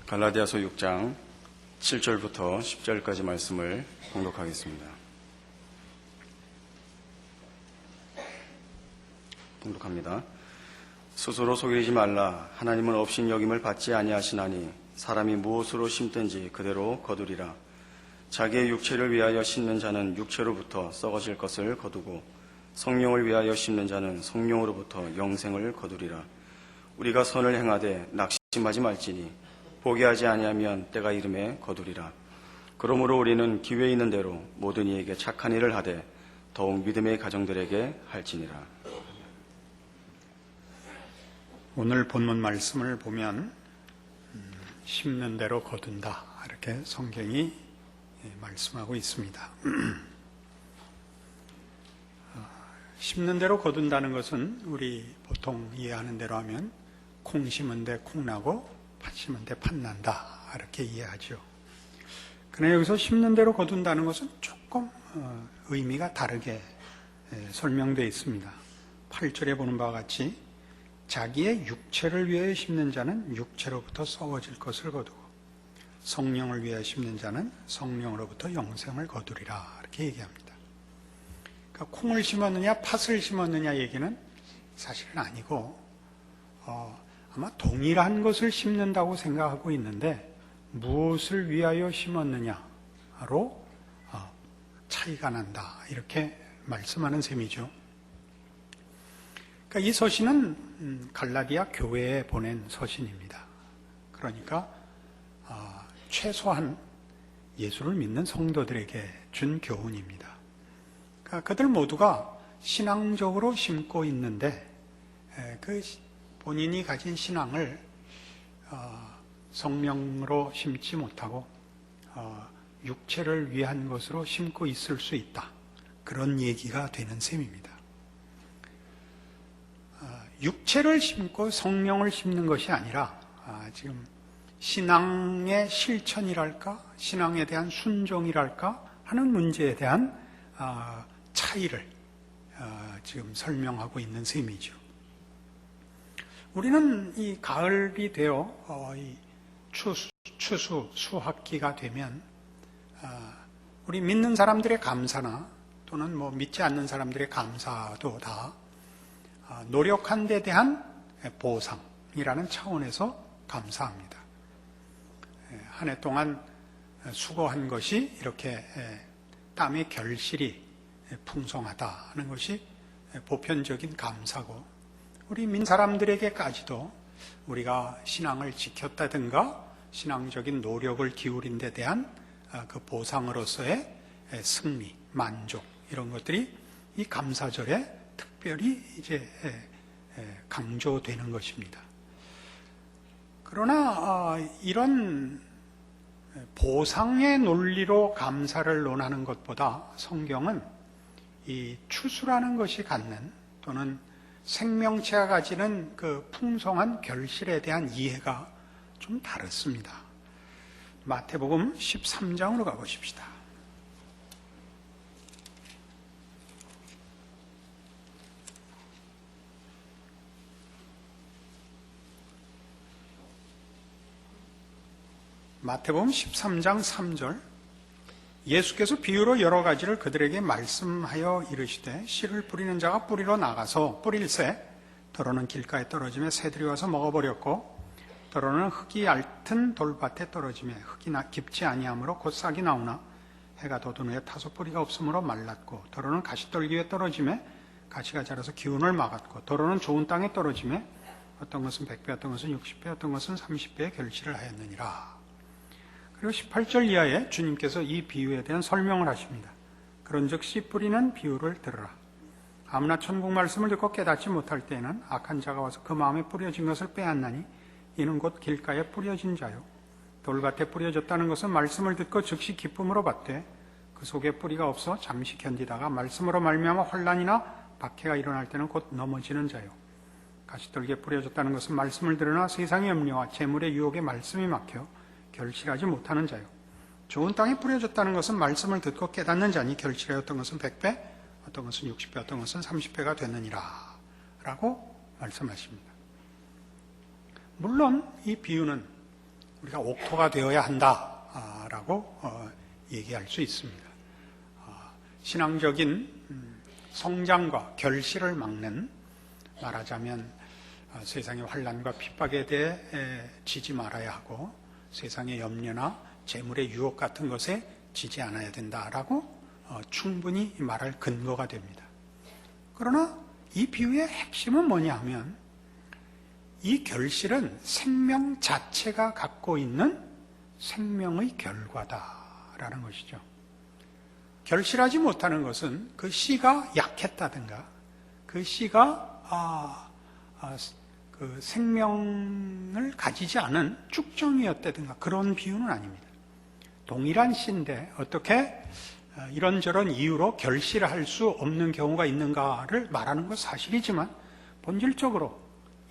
갈라디아서 6장 7절부터 10절까지 말씀을 봉독하겠습니다. 봉독합니다. 스스로 속이지 말라. 하나님은 업신여김을 받지 아니하시나니 사람이 무엇으로 심든지 그대로 거두리라. 자기의 육체를 위하여 심는 자는 육체로부터 썩어질 것을 거두고 성령을 위하여 심는 자는 성령으로부터 영생을 거두리라. 우리가 선을 행하되 낙심하지 말지니 포기하지 아니하면 때가 이름에 거두리라. 그러므로 우리는 기회 있는 대로 모든 이에게 착한 일을 하되 더욱 믿음의 가정들에게 할지니라. 오늘 본문 말씀을 보면 심는 대로 거둔다 이렇게 성경이 말씀하고 있습니다. 심는 대로 거둔다는 것은 우리 보통 이해하는 대로 하면 콩 심은 데 콩 나고 팥 심은 데 팥 난다 이렇게 이해하죠. 그러나 여기서 심는 대로 거둔다는 것은 조금 의미가 다르게 설명되어 있습니다. 8절에 보는 바와 같이 자기의 육체를 위하여 심는 자는 육체로부터 썩어질 것을 거두고 성령을 위하여 심는 자는 성령으로부터 영생을 거두리라 이렇게 얘기합니다. 그러니까 콩을 심었느냐 팥을 심었느냐 얘기는 사실은 아니고 아마 동일한 것을 심는다고 생각하고 있는데 무엇을 위하여 심었느냐로 차이가 난다 이렇게 말씀하는 셈이죠. 그러니까 이 서신은 갈라디아 교회에 보낸 서신입니다. 그러니까 최소한 예수를 믿는 성도들에게 준 교훈입니다. 그러니까 그들 모두가 신앙적으로 심고 있는데 그 본인이 가진 신앙을 성령으로 심지 못하고 육체를 위한 것으로 심고 있을 수 있다. 그런 얘기가 되는 셈입니다. 육체를 심고 성령을 심는 것이 아니라 지금 신앙의 실천이랄까 신앙에 대한 순종이랄까 하는 문제에 대한 차이를 지금 설명하고 있는 셈이죠. 우리는 이 가을이 되어 이 추수 수확기가 되면 우리 믿는 사람들의 감사나 또는 뭐 믿지 않는 사람들의 감사도 다 노력한 데 대한 보상이라는 차원에서 감사합니다. 한 해 동안 수고한 것이 이렇게 땀의 결실이 풍성하다는 것이 보편적인 감사고 우리 민 사람들에게까지도 우리가 신앙을 지켰다든가 신앙적인 노력을 기울인 데 대한 그 보상으로서의 승리, 만족 이런 것들이 이 감사절에 특별히 이제 강조되는 것입니다. 그러나 이런 보상의 논리로 감사를 논하는 것보다 성경은 이 추수라는 것이 갖는 또는 생명체가 가지는 그 풍성한 결실에 대한 이해가 좀 다릅니다. 마태복음 13장으로 가보십시다. 마태복음 13장 3절 예수께서 비유로 여러 가지를 그들에게 말씀하여 이르시되 씨를 뿌리는 자가 뿌리러 나가서 뿌릴새 더러는 길가에 떨어지며 새들이 와서 먹어버렸고 더러는 흙이 얇은 돌밭에 떨어지며 흙이 깊지 아니하므로 곧 싹이 나오나 해가 돋은 후에 타소 뿌리가 없으므로 말랐고 더러는 가시떨기에 떨어지며 가시가 자라서 기운을 막았고 더러는 좋은 땅에 떨어지며 어떤 것은 100배 어떤 것은 60배 어떤 것은 30배의 결실을 하였느니라. 그리고 18절 이하에 주님께서 이 비유에 대한 설명을 하십니다. 그런즉 씨 뿌리는 비유를 들으라. 아무나 천국 말씀을 듣고 깨닫지 못할 때에는 악한 자가 와서 그 마음에 뿌려진 것을 빼앗나니 이는 곧 길가에 뿌려진 자요 돌밭에 뿌려졌다는 것은 말씀을 듣고 즉시 기쁨으로 받되 그 속에 뿌리가 없어 잠시 견디다가 말씀으로 말미암아 환난이나 박해가 일어날 때는 곧 넘어지는 자요 가시떨기에 뿌려졌다는 것은 말씀을 들으나 세상의 염려와 재물의 유혹에 말씀이 막혀 결실하지 못하는 자요 좋은 땅에 뿌려졌다는 것은 말씀을 듣고 깨닫는 자니 결실하였던 것은 100배 어떤 것은 60배 어떤 것은 30배가 되느니라 라고 말씀하십니다. 물론 이 비유는 우리가 옥토가 되어야 한다라고 얘기할 수 있습니다. 신앙적인 성장과 결실을 막는, 말하자면 세상의 환난과 핍박에 대해 지지 말아야 하고 세상의 염려나 재물의 유혹 같은 것에 지지 않아야 된다라고 충분히 말할 근거가 됩니다. 그러나 이 비유의 핵심은 뭐냐 하면 이 결실은 생명 자체가 갖고 있는 생명의 결과다라는 것이죠. 결실하지 못하는 것은 그 씨가 약했다든가 그 씨가 그 생명을 가지지 않은 쭉정이였다든가 그런 비유는 아닙니다. 동일한 씨인데 어떻게 이런저런 이유로 결실할 수 없는 경우가 있는가를 말하는 것 사실이지만 본질적으로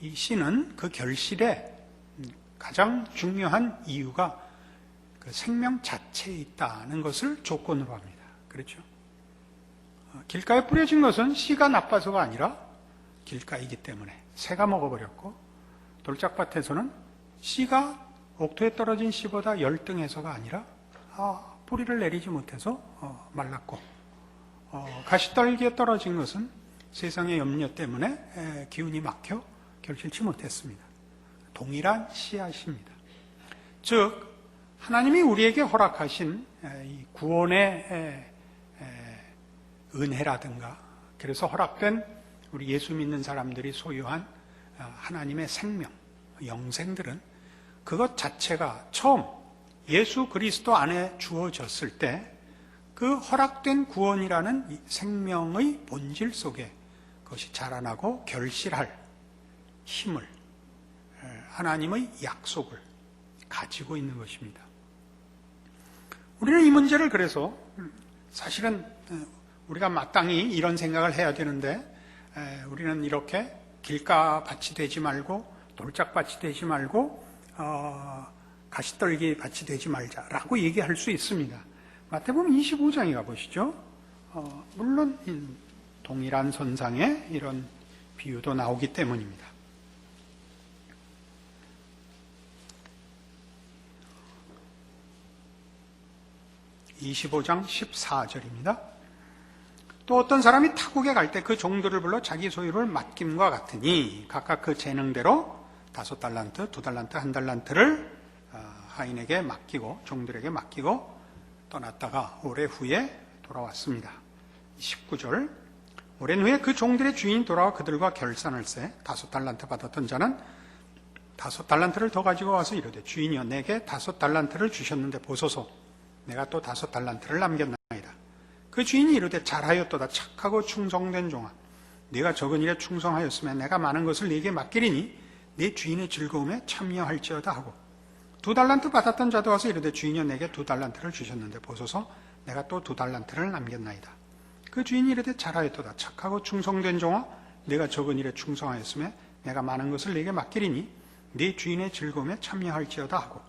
이 씨는 그 결실의 가장 중요한 이유가 그 생명 자체에 있다는 것을 조건으로 합니다. 그렇죠? 길가에 뿌려진 것은 씨가 나빠서가 아니라 길가이기 때문에 새가 먹어버렸고, 돌짝밭에서는 씨가 옥토에 떨어진 씨보다 열등해서가 아니라 뿌리를 내리지 못해서 말랐고, 가시떨기에 떨어진 것은 세상의 염려 때문에 기운이 막혀 결실치 못했습니다. 동일한 씨앗입니다. 즉 하나님이 우리에게 허락하신 이 구원의 은혜라든가, 그래서 허락된 우리 예수 믿는 사람들이 소유한 하나님의 생명, 영생들은 그것 자체가 처음 예수 그리스도 안에 주어졌을 때 그 허락된 구원이라는 생명의 본질 속에 그것이 자라나고 결실할 힘을, 하나님의 약속을 가지고 있는 것입니다. 우리는 이 문제를 그래서 사실은 우리가 마땅히 이런 생각을 해야 되는데, 우리는 이렇게 길가밭이 되지 말고 돌짝밭이 되지 말고 가시떨기 밭이 되지 말자라고 얘기할 수 있습니다. 마태복음 25장에 가보시죠. 물론 동일한 선상에 이런 비유도 나오기 때문입니다. 25장 14절입니다. 또 어떤 사람이 타국에 갈 때 그 종들을 불러 자기 소유를 맡김과 같으니 각각 그 재능대로 5달란트, 2달란트, 1달란트를 하인에게 맡기고 종들에게 맡기고 떠났다가 오래 후에 돌아왔습니다. 19절, 오랜 후에 그 종들의 주인이 돌아와 그들과 결산할세 5달란트 받았던 자는 5달란트를 더 가지고 와서 이르되 주인이여 내게 5달란트를 주셨는데 보소서 내가 또 5달란트를 남겼나이다. 그 주인이 이르되 잘하였도다 착하고 충성된 종아 네가 적은 일에 충성하였으면 내가 많은 것을 네게 맡기리니 네 주인의 즐거움에 참여할지어다 하고 2달란트 받았던 자도 와서 이르되 주인이여 내게 2달란트를 주셨는데 보소서 내가 또 2달란트를 남겼나이다. 그 주인이 이르되 잘하였도다 착하고 충성된 종아 네가 적은 일에 충성하였으면 내가 많은 것을 네게 맡기리니 네 주인의 즐거움에 참여할지어다 하고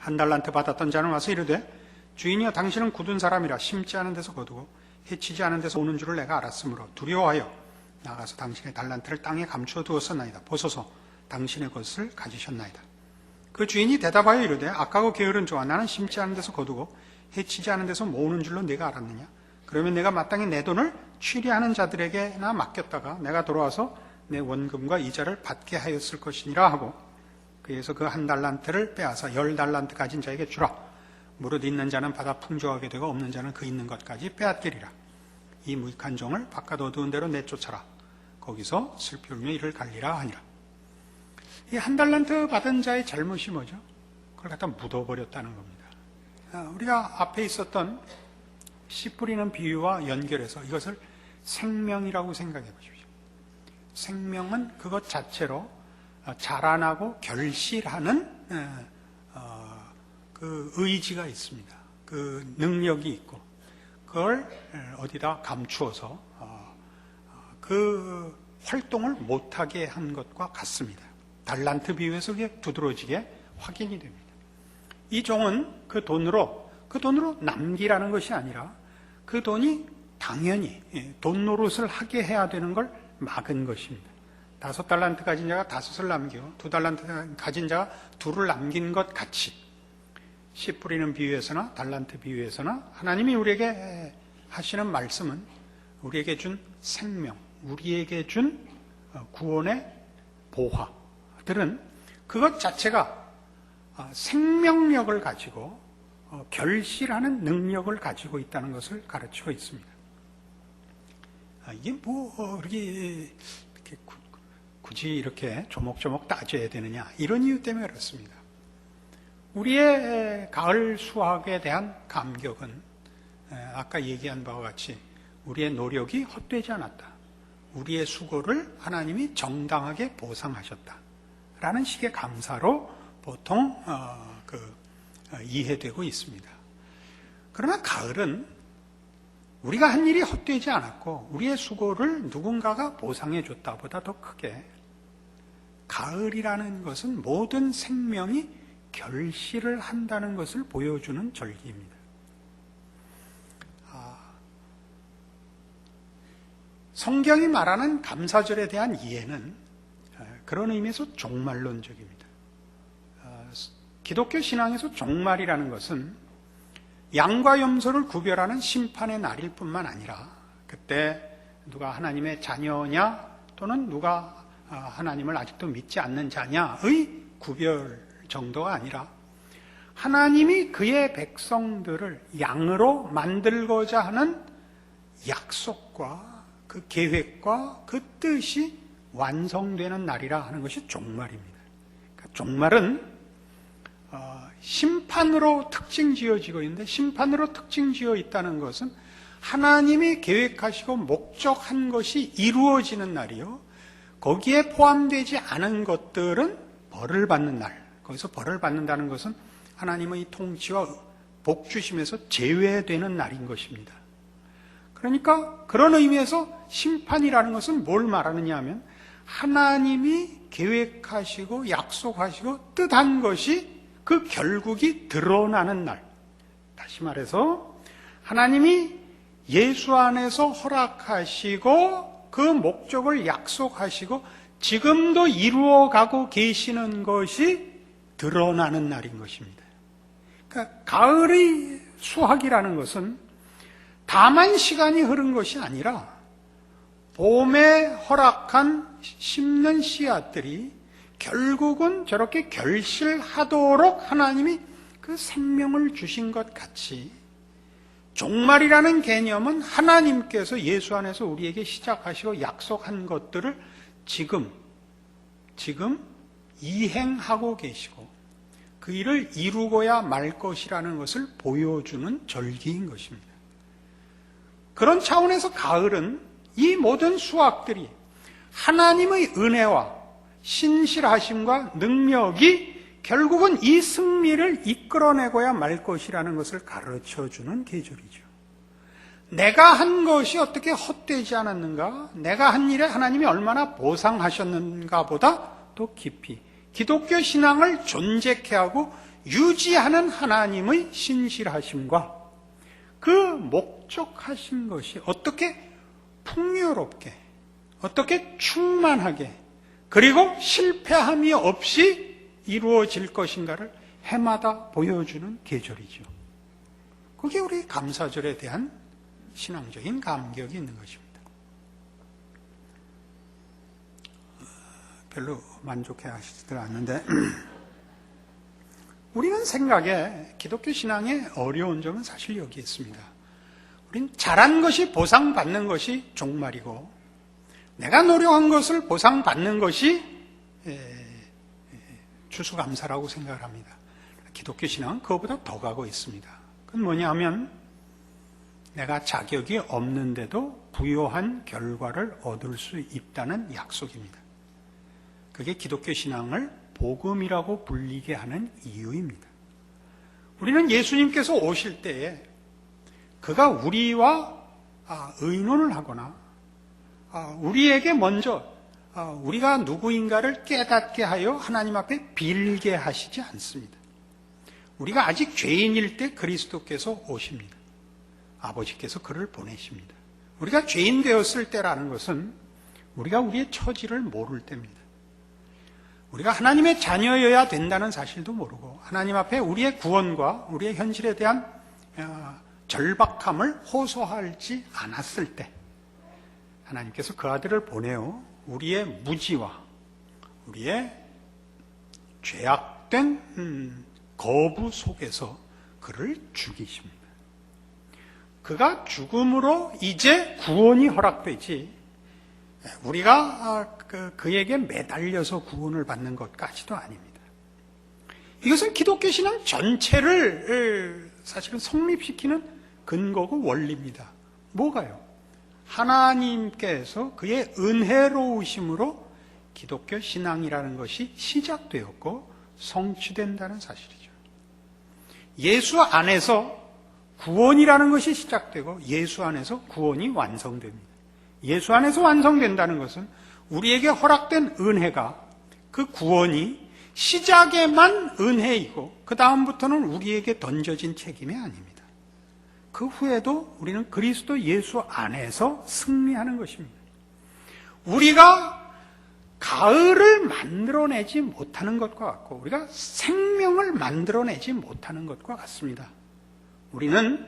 1달란트 받았던 자는 와서 이르되 주인이여 당신은 굳은 사람이라 심지 않은 데서 거두고 해치지 않은 데서 오는 줄을 내가 알았으므로 두려워하여 나가서 당신의 달란트를 땅에 감추어 두었었나이다. 보소서 당신의 것을 가지셨나이다. 그 주인이 대답하여 이르되 악하고 게으른 종아 나는 심지 않은 데서 거두고 해치지 않은 데서 모으는 줄로 네가 알았느냐. 그러면 내가 마땅히 내 돈을 취리하는 자들에게나 맡겼다가 내가 돌아와서 내 원금과 이자를 받게 하였을 것이니라 하고 그래서 그 1달란트를 빼앗아 10달란트 가진 자에게 주라. 무릇 있는 자는 받아 풍족하게 되고 없는 자는 그 있는 것까지 빼앗기리라. 이 무익한 종을 바깥 어두운 데로 내쫓아라. 거기서 슬피 울며 이를 갈리라 하니라. 이 1달란트 받은 자의 잘못이 뭐죠? 그걸 갖다 묻어버렸다는 겁니다. 우리가 앞에 있었던 씨 뿌리는 비유와 연결해서 이것을 생명이라고 생각해 보십시오. 생명은 그것 자체로 자라나고 결실하는 그 의지가 있습니다. 그 능력이 있고 그걸 어디다 감추어서 그 활동을 못하게 한 것과 같습니다. 달란트 비유에서 그게 두드러지게 확인이 됩니다. 이 종은 그 돈으로 남기라는 것이 아니라 그 돈이 당연히 돈 노릇을 하게 해야 되는 걸 막은 것입니다. 5달란트 가진 자가 5을 남기고 2달란트 가진 자가 2를 남긴 것 같이 씨 뿌리는 비유에서나 달란트 비유에서나 하나님이 우리에게 하시는 말씀은 우리에게 준 생명, 우리에게 준 구원의 보화들은 그것 자체가 생명력을 가지고 결실하는 능력을 가지고 있다는 것을 가르치고 있습니다. 이게 이렇게 굳이 이렇게 조목조목 따져야 되느냐, 이런 이유 때문에 그렇습니다. 우리의 가을 수확에 대한 감격은 아까 얘기한 바와 같이 우리의 노력이 헛되지 않았다, 우리의 수고를 하나님이 정당하게 보상하셨다라는 식의 감사로 보통 이해되고 있습니다. 그러나 가을은 우리가 한 일이 헛되지 않았고 우리의 수고를 누군가가 보상해 줬다보다 더 크게 가을이라는 것은 모든 생명이 결실을 한다는 것을 보여주는 절기입니다. 성경이 말하는 감사절에 대한 이해는 그런 의미에서 종말론적입니다. 기독교 신앙에서 종말이라는 것은 양과 염소를 구별하는 심판의 날일 뿐만 아니라 그때 누가 하나님의 자녀냐 또는 누가 하나님을 아직도 믿지 않는 자냐의 구별 정도가 아니라 하나님이 그의 백성들을 양으로 만들고자 하는 약속과 그 계획과 그 뜻이 완성되는 날이라 하는 것이 종말입니다. 그러니까 종말은 심판으로 특징 지어지고 있는데, 심판으로 특징 지어 있다는 것은 하나님이 계획하시고 목적한 것이 이루어지는 날이요, 거기에 포함되지 않은 것들은 벌을 받는 날. 거기서 벌을 받는다는 것은 하나님의 통치와 복 주심에서 제외되는 날인 것입니다. 그러니까 그런 의미에서 심판이라는 것은 뭘 말하느냐 하면 하나님이 계획하시고 약속하시고 뜻한 것이 그 결국이 드러나는 날. 다시 말해서 하나님이 예수 안에서 허락하시고 그 목적을 약속하시고 지금도 이루어가고 계시는 것이 드러나는 날인 것입니다. 그러니까 가을의 수확이라는 것은 다만 시간이 흐른 것이 아니라 봄에 허락한 심는 씨앗들이 결국은 저렇게 결실하도록 하나님이 그 생명을 주신 것 같이 종말이라는 개념은 하나님께서 예수 안에서 우리에게 시작하시고 약속한 것들을 지금 이행하고 계시고 그 일을 이루고야 말 것이라는 것을 보여주는 절기인 것입니다. 그런 차원에서 가을은 이 모든 수확들이 하나님의 은혜와 신실하심과 능력이 결국은 이 승리를 이끌어내고야 말 것이라는 것을 가르쳐주는 계절이죠. 내가 한 것이 어떻게 헛되지 않았는가, 내가 한 일에 하나님이 얼마나 보상하셨는가 보다 더 깊이 기독교 신앙을 존재케 하고 유지하는 하나님의 신실하심과 그 목적하신 것이 어떻게 풍요롭게, 어떻게 충만하게, 그리고 실패함이 없이 이루어질 것인가를 해마다 보여주는 계절이죠. 그게 우리 감사절에 대한 신앙적인 감격이 있는 것입니다. 별로 만족해 하시지도 않는데 우리는 생각에 기독교 신앙의 어려운 점은 사실 여기 있습니다. 우린 잘한 것이 보상받는 것이 종말이고 내가 노력한 것을 보상받는 것이 추수감사라고 생각을 합니다. 기독교 신앙은 그것보다 더 가고 있습니다. 그건 뭐냐 하면 내가 자격이 없는데도 부요한 결과를 얻을 수 있다는 약속입니다. 그게 기독교 신앙을 복음이라고 불리게 하는 이유입니다. 우리는 예수님께서 오실 때에 그가 우리와 의논을 하거나 우리에게 먼저 우리가 누구인가를 깨닫게 하여 하나님 앞에 빌게 하시지 않습니다. 우리가 아직 죄인일 때 그리스도께서 오십니다. 아버지께서 그를 보내십니다. 우리가 죄인 되었을 때라는 것은 우리가 우리의 처지를 모를 때입니다. 우리가 하나님의 자녀여야 된다는 사실도 모르고 하나님 앞에 우리의 구원과 우리의 현실에 대한 절박함을 호소하지 않았을 때 하나님께서 그 아들을 보내어 우리의 무지와 우리의 죄악된 거부 속에서 그를 죽이십니다. 그가 죽음으로 이제 구원이 허락되지 우리가 그에게 매달려서 구원을 받는 것까지도 아닙니다. 이것은 기독교 신앙 전체를 사실은 성립시키는 근거고 원리입니다. 뭐가요? 하나님께서 그의 은혜로우심으로 기독교 신앙이라는 것이 시작되었고 성취된다는 사실이죠. 예수 안에서 구원이라는 것이 시작되고 예수 안에서 구원이 완성됩니다. 예수 안에서 완성된다는 것은 우리에게 허락된 은혜가 그 구원이 시작에만 은혜이고 그 다음부터는 우리에게 던져진 책임이 아닙니다. 그 후에도 우리는 그리스도 예수 안에서 승리하는 것입니다. 우리가 가을을 만들어내지 못하는 것과 같고 우리가 생명을 만들어내지 못하는 것과 같습니다. 우리는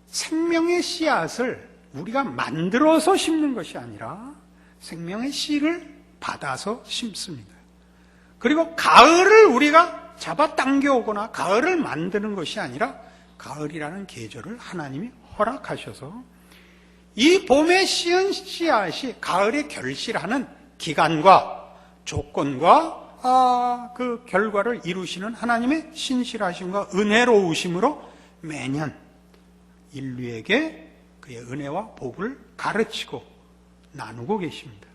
생명의 씨앗을 우리가 만들어서 심는 것이 아니라 생명의 씨를 받아서 심습니다. 그리고 가을을 우리가 잡아 당겨오거나 가을을 만드는 것이 아니라 가을이라는 계절을 하나님이 허락하셔서 이 봄에 씨은 씨앗이 가을에 결실하는 기간과 조건과 그 결과를 이루시는 하나님의 신실하심과 은혜로우심으로 매년 인류에게 그의 은혜와 복을 가르치고 나누고 계십니다.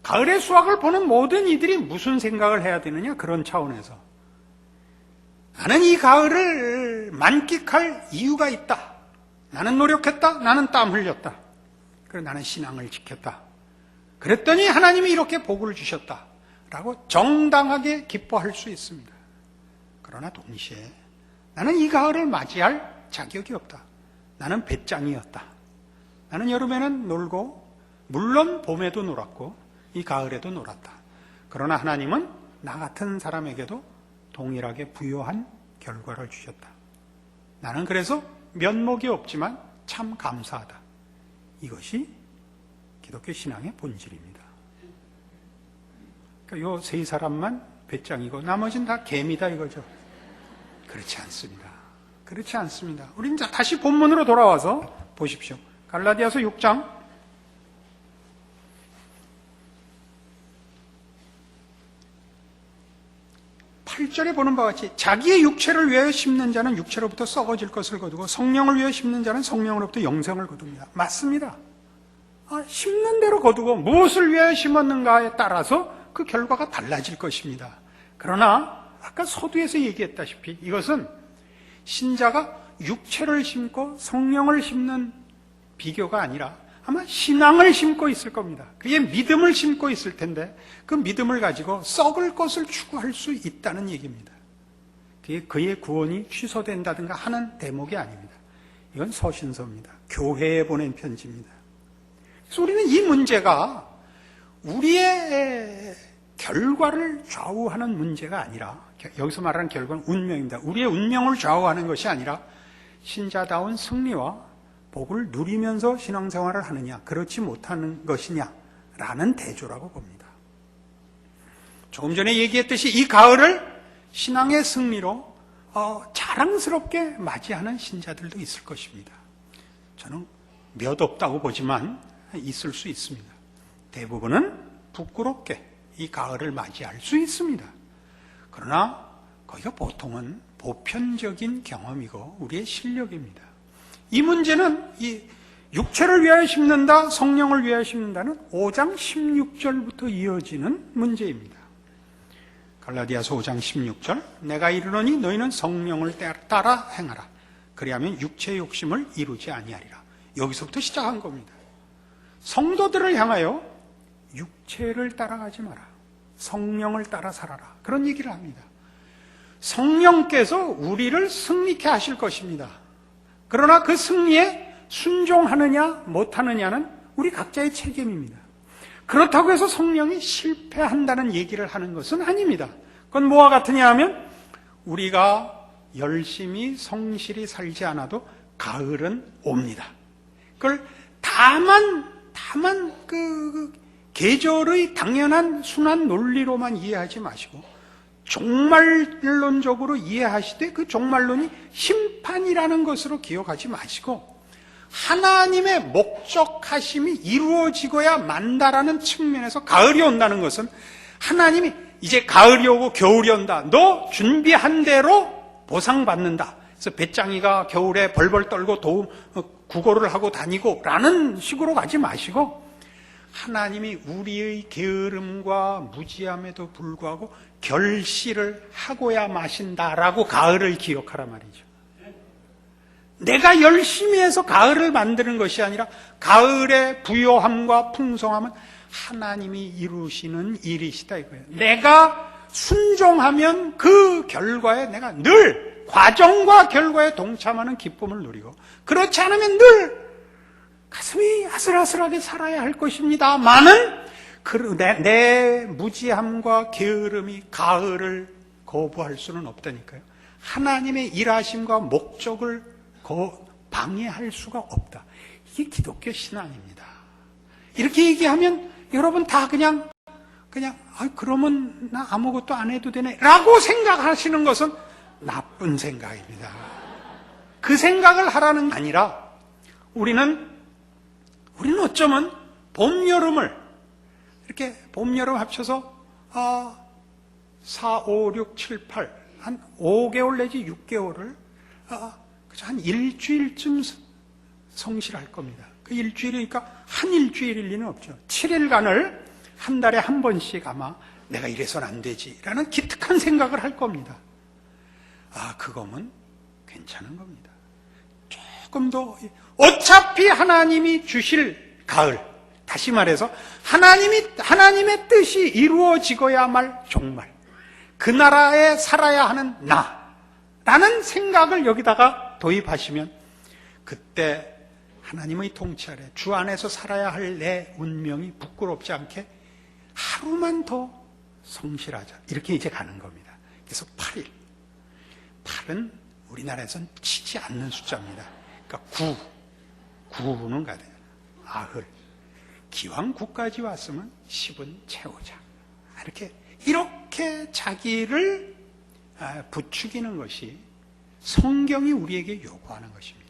가을의 수확을 보는 모든 이들이 무슨 생각을 해야 되느냐? 그런 차원에서 나는 이 가을을 만끽할 이유가 있다. 나는 노력했다. 나는 땀 흘렸다. 그리고 나는 신앙을 지켰다. 그랬더니 하나님이 이렇게 복을 주셨다. 라고 정당하게 기뻐할 수 있습니다. 그러나 동시에 나는 이 가을을 맞이할 자격이 없다. 나는 배짱이었다. 나는 여름에는 놀고 물론 봄에도 놀았고 이 가을에도 놀았다. 그러나 하나님은 나 같은 사람에게도 동일하게 부여한 결과를 주셨다. 나는 그래서 면목이 없지만 참 감사하다. 이것이 기독교 신앙의 본질입니다. 그러니까 요 세 사람만 배짱이고 나머지는 다 개미다 이거죠. 그렇지 않습니다. 그렇지 않습니다. 우리는 다시 본문으로 돌아와서 보십시오. 갈라디아서 6장 8절에 보는 바와 같이 자기의 육체를 위하여 심는 자는 육체로부터 썩어질 것을 거두고 성령을 위하여 심는 자는 성령으로부터 영생을 거둡니다. 맞습니다. 심는 대로 거두고 무엇을 위하여 심었는가에 따라서 그 결과가 달라질 것입니다. 그러나 아까 서두에서 얘기했다시피 이것은 신자가 육체를 심고 성령을 심는 비교가 아니라 아마 신앙을 심고 있을 겁니다. 그의 믿음을 심고 있을 텐데 그 믿음을 가지고 썩을 것을 추구할 수 있다는 얘기입니다. 그게 그의 구원이 취소된다든가 하는 대목이 아닙니다. 이건 서신서입니다. 교회에 보낸 편지입니다. 그래서 우리는 이 문제가 우리의 결과를 좌우하는 문제가 아니라 여기서 말하는 결과는 운명입니다. 우리의 운명을 좌우하는 것이 아니라 신자다운 승리와 복을 누리면서 신앙생활을 하느냐 그렇지 못하는 것이냐라는 대조라고 봅니다. 조금 전에 얘기했듯이 이 가을을 신앙의 승리로 자랑스럽게 맞이하는 신자들도 있을 것입니다. 저는 몇 없다고 보지만 있을 수 있습니다. 대부분은 부끄럽게 이 가을을 맞이할 수 있습니다. 그러나 거기가 보통은 보편적인 경험이고 우리의 실력입니다. 이 문제는 이 육체를 위하여 심는다, 성령을 위하여 심는다는 5장 16절부터 이어지는 문제입니다. 갈라디아서 5장 16절 내가 이르노니 너희는 성령을 따라 행하라. 그리하면 육체의 욕심을 이루지 아니하리라. 여기서부터 시작한 겁니다. 성도들을 향하여 육체를 따라가지 마라. 성령을 따라 살아라. 그런 얘기를 합니다. 성령께서 우리를 승리케 하실 것입니다. 그러나 그 승리에 순종하느냐 못하느냐는 우리 각자의 책임입니다. 그렇다고 해서 성령이 실패한다는 얘기를 하는 것은 아닙니다. 그건 뭐와 같으냐 하면 우리가 열심히 성실히 살지 않아도 가을은 옵니다. 그걸 다만 그 계절의 당연한 순환 논리로만 이해하지 마시고 종말론적으로 이해하시되 그 종말론이 심판이라는 것으로 기억하지 마시고 하나님의 목적하심이 이루어지고야 만다라는 측면에서 가을이 온다는 것은 하나님이 이제 가을이 오고 겨울이 온다. 너 준비한 대로 보상받는다. 그래서 배짱이가 겨울에 벌벌 떨고 구걸을 하고 다니고 라는 식으로 가지 마시고 하나님이 우리의 게으름과 무지함에도 불구하고 결실을 하고야 마신다라고 가을을 기억하라 말이죠. 내가 열심히 해서 가을을 만드는 것이 아니라 가을의 부요함과 풍성함은 하나님이 이루시는 일이시다 이거예요. 내가 순종하면 그 결과에 내가 늘 과정과 결과에 동참하는 기쁨을 누리고 그렇지 않으면 늘 가슴이 아슬아슬하게 살아야 할 것입니다만은 내 무지함과 게으름이 가을을 거부할 수는 없다니까요. 하나님의 일하심과 목적을 방해할 수가 없다. 이게 기독교 신앙입니다. 이렇게 얘기하면 여러분 다 그냥 그러면 나 아무것도 안 해도 되네 라고 생각하시는 것은 나쁜 생각입니다. 그 생각을 하라는 게 아니라 우리는 어쩌면 봄, 여름을 이렇게 봄, 여름 합쳐서 4, 5, 6, 7, 8 한 5개월 내지 6개월을 한 일주일쯤 성실할 겁니다. 그 일주일이니까 한 일주일일 리는 없죠. 7일간을 한 달에 한 번씩 아마 내가 이래서는 안 되지라는 기특한 생각을 할 겁니다. 그거면 괜찮은 겁니다. 조금 더 어차피 하나님이 주실 가을, 다시 말해서 하나님의 뜻이 이루어지고야 말 종말, 그 나라에 살아야 하는 나라는 생각을 여기다가 도입하시면 그때 하나님의 통치 아래 주 안에서 살아야 할 내 운명이 부끄럽지 않게 하루만 더 성실하자 이렇게 이제 가는 겁니다. 그래서 8일 8은 우리나라에서는 치지 않는 숫자입니다. 그러니까 9는 가야 돼요. 9 기왕 9까지 왔으면 10은 채우자 이렇게 자기를 부추기는 것이 성경이 우리에게 요구하는 것입니다.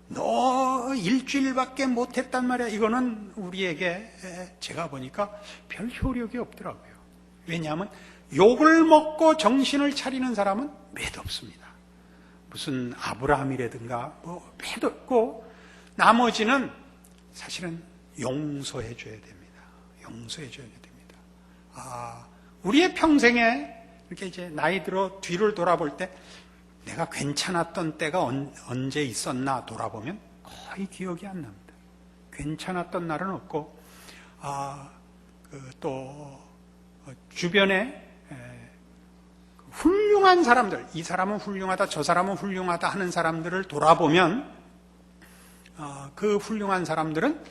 너 일주일밖에 못했단 말이야. 이거는 우리에게 제가 보니까 별 효력이 없더라고요. 왜냐하면 욕을 먹고 정신을 차리는 사람은 매도 없습니다. 무슨 아브라함이라든가 매도 없고 나머지는 사실은 용서해 줘야 됩니다. 용서해 줘야 됩니다. 우리의 평생에 이렇게 이제 나이 들어 뒤를 돌아볼 때 내가 괜찮았던 때가 언제 있었나 돌아보면 거의 기억이 안 납니다. 괜찮았던 날은 없고, 또 주변에 훌륭한 사람들, 이 사람은 훌륭하다, 저 사람은 훌륭하다 하는 사람들을 돌아보면 그 훌륭한 사람들은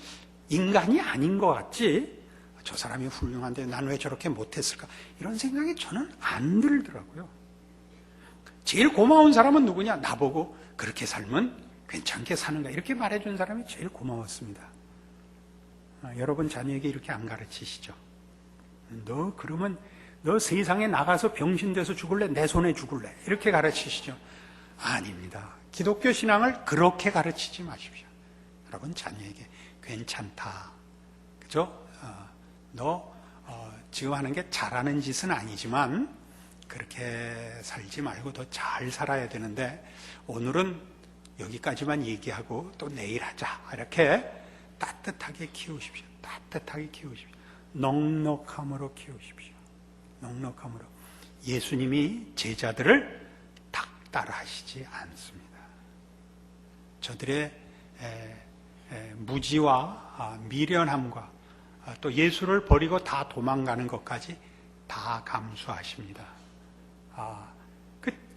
인간이 아닌 것 같지, 저 사람이 훌륭한데 난 왜 저렇게 못했을까, 이런 생각이 저는 안 들더라고요. 제일 고마운 사람은 누구냐? 나보고 그렇게 살면 괜찮게 사는가 이렇게 말해준 사람이 제일 고마웠습니다. 여러분 자녀에게 이렇게 안 가르치시죠? 그러면 너 세상에 나가서 병신돼서 죽을래? 내 손에 죽을래? 이렇게 가르치시죠? 아닙니다. 기독교 신앙을 그렇게 가르치지 마십시오. 여러분 자녀에게 괜찮다, 그죠? 너 지금 하는 게 잘하는 짓은 아니지만 그렇게 살지 말고 더 잘 살아야 되는데 오늘은 여기까지만 얘기하고 또 내일 하자, 이렇게 따뜻하게 키우십시오. 따뜻하게 키우십시오. 넉넉함으로 키우십시오. 넉넉함으로. 예수님이 제자들을 닥달하시지 않습니다. 저들의 무지와 미련함과 또 예수를 버리고 다 도망가는 것까지 다 감수하십니다.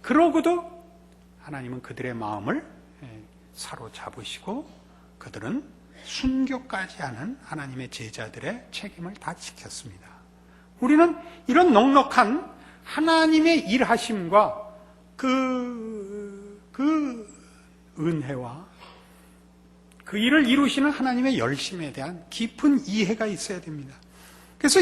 그러고도 하나님은 그들의 마음을 사로잡으시고 그들은 순교까지 하는 하나님의 제자들의 책임을 다 지켰습니다. 우리는 이런 넉넉한 하나님의 일하심과 그 은혜와 그 일을 이루시는 하나님의 열심에 대한 깊은 이해가 있어야 됩니다. 그래서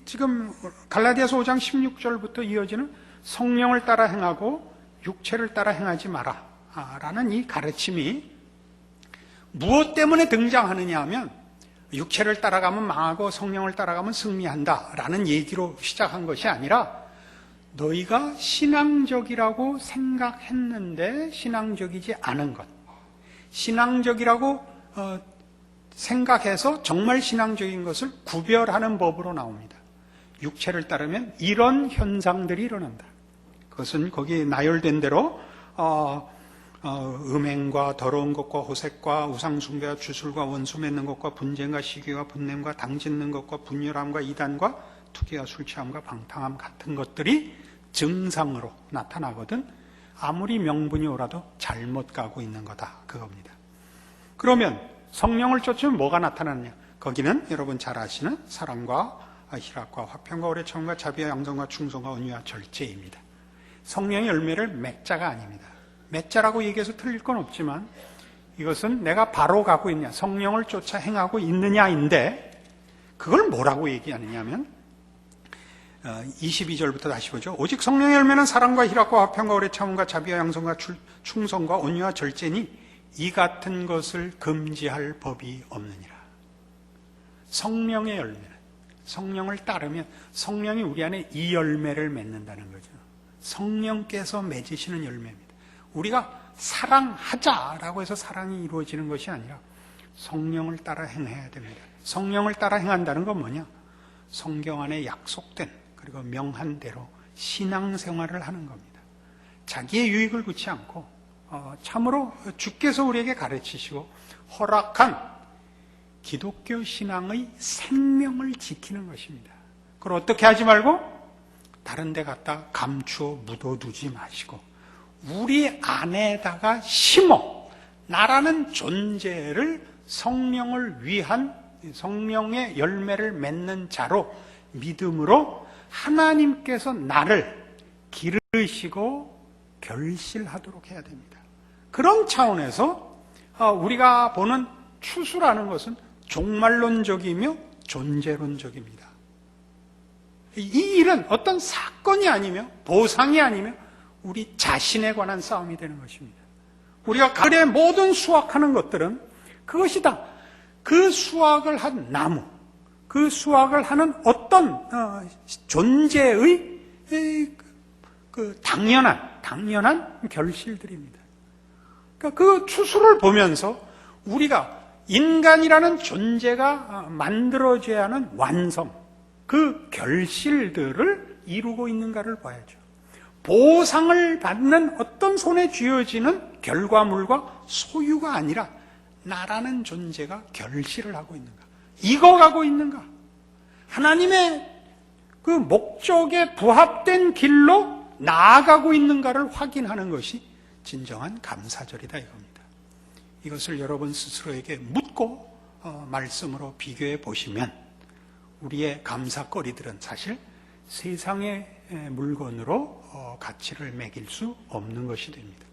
지금 갈라디아서 5장 16절부터 이어지는 성령을 따라 행하고 육체를 따라 행하지 마라 라는 이 가르침이 무엇 때문에 등장하느냐 하면 육체를 따라가면 망하고 성령을 따라가면 승리한다 라는 얘기로 시작한 것이 아니라 너희가 신앙적이라고 생각했는데 신앙적이지 않은 것, 신앙적이라고 생각해서 정말 신앙적인 것을 구별하는 법으로 나옵니다. 육체를 따르면 이런 현상들이 일어난다. 그것은 거기 나열된 대로 음행과 더러운 것과 호색과 우상숭배와 주술과 원수 맺는 것과 분쟁과 시기와 분냄과 당짓는 것과 분열함과 이단과 투기와 술취함과 방탕함 같은 것들이 증상으로 나타나거든 아무리 명분이 오라도 잘못 가고 있는 거다 그겁니다. 그러면 성령을 쫓으면 뭐가 나타나느냐? 거기는 여러분 잘 아시는 사랑과 희락과 화평과 오래 참음과 자비와 양성과 충성과 온유와 절제입니다. 성령의 열매를 맺자가 아닙니다. 맺자라고 얘기해서 틀릴 건 없지만 이것은 내가 바로 가고 있냐, 성령을 쫓아 행하고 있느냐인데 그걸 뭐라고 얘기하느냐면 22절부터 다시 보죠. 오직 성령의 열매는 사랑과 희락과 화평과 오래 참음과 자비와 양성과 충성과 온유와 절제니 이 같은 것을 금지할 법이 없느니라. 성령의 열매는 성령을 따르면 성령이 우리 안에 이 열매를 맺는다는 거죠. 성령께서 맺으시는 열매입니다. 우리가 사랑하자라고 해서 사랑이 이루어지는 것이 아니라 성령을 따라 행해야 됩니다. 성령을 따라 행한다는 건 뭐냐? 성경 안에 약속된 그리고 명한 대로 신앙생활을 하는 겁니다. 자기의 유익을 구치 않고 참으로 주께서 우리에게 가르치시고 허락한 기독교 신앙의 생명을 지키는 것입니다. 그걸 어떻게 하지 말고 다른 데 갖다 감추어 묻어두지 마시고 우리 안에다가 심어 나라는 존재를 성령을 위한 성령의 열매를 맺는 자로 믿음으로 하나님께서 나를 기르시고 결실하도록 해야 됩니다. 그런 차원에서 우리가 보는 추수라는 것은 종말론적이며 존재론적입니다. 이 일은 어떤 사건이 아니며 보상이 아니며 우리 자신에 관한 싸움이 되는 것입니다. 우리가 가을에 모든 수확하는 것들은 그것이다. 그 수확을 한 나무, 그 수확을 하는 어떤 존재의 그 당연한 결실들입니다. 그러니까 그 추수를 보면서 우리가 인간이라는 존재가 만들어져야 하는 완성, 그 결실들을 이루고 있는가를 봐야죠. 보상을 받는 어떤 손에 쥐어지는 결과물과 소유가 아니라 나라는 존재가 결실을 하고 있는가, 익어가고 있는가, 하나님의 그 목적에 부합된 길로 나아가고 있는가를 확인하는 것이 진정한 감사절이다 이겁니다. 이것을 여러분 스스로에게 묻고 말씀으로 비교해 보시면 우리의 감사거리들은 사실 세상의 물건으로 가치를 매길 수 없는 것이 됩니다.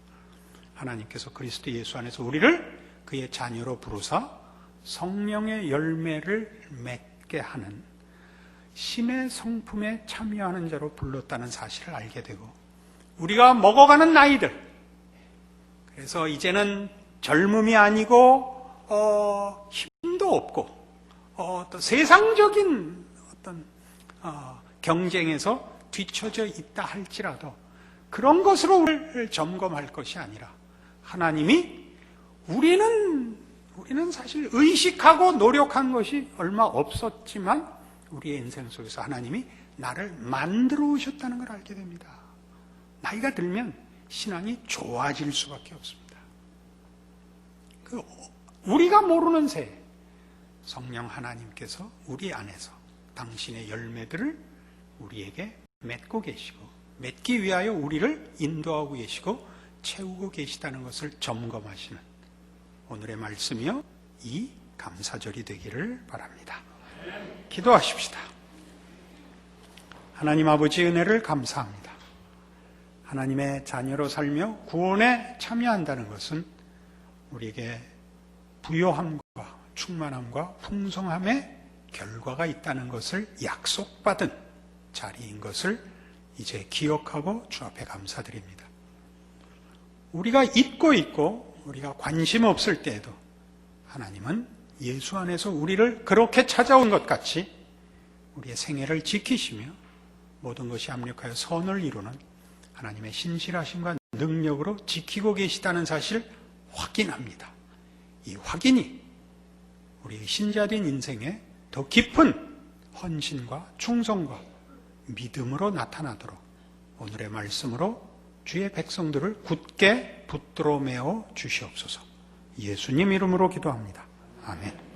하나님께서 그리스도 예수 안에서 우리를 그의 자녀로 부르사 성령의 열매를 맺게 하는 신의 성품에 참여하는 자로 불렀다는 사실을 알게 되고 우리가 먹어가는 나이들, 그래서 이제는 젊음이 아니고 힘도 없고 또 세상적인 어떤 경쟁에서 뒤처져 있다 할지라도 그런 것으로 우리를 점검할 것이 아니라 하나님이 우리는 사실 의식하고 노력한 것이 얼마 없었지만 우리의 인생 속에서 하나님이 나를 만들어 오셨다는 걸 알게 됩니다. 나이가 들면 신앙이 좋아질 수밖에 없습니다. 우리가 모르는 새 성령 하나님께서 우리 안에서 당신의 열매들을 우리에게 맺고 계시고 맺기 위하여 우리를 인도하고 계시고 채우고 계시다는 것을 점검하시는 오늘의 말씀이요, 이 감사절이 되기를 바랍니다. 기도하십시다. 하나님 아버지 은혜를 감사합니다. 하나님의 자녀로 살며 구원에 참여한다는 것은 우리에게 부요함과 충만함과 풍성함의 결과가 있다는 것을 약속받은 자리인 것을 이제 기억하고 주 앞에 감사드립니다. 우리가 잊고 있고 우리가 관심 없을 때에도 하나님은 예수 안에서 우리를 그렇게 찾아온 것 같이 우리의 생애를 지키시며 모든 것이 합력하여 선을 이루는 하나님의 신실하심과 능력으로 지키고 계시다는 사실을 확인합니다. 이 확인이 우리의 신자된 인생에 더 깊은 헌신과 충성과 믿음으로 나타나도록 오늘의 말씀으로 주의 백성들을 굳게 붙들어 메어 주시옵소서. 예수님 이름으로 기도합니다. 아멘.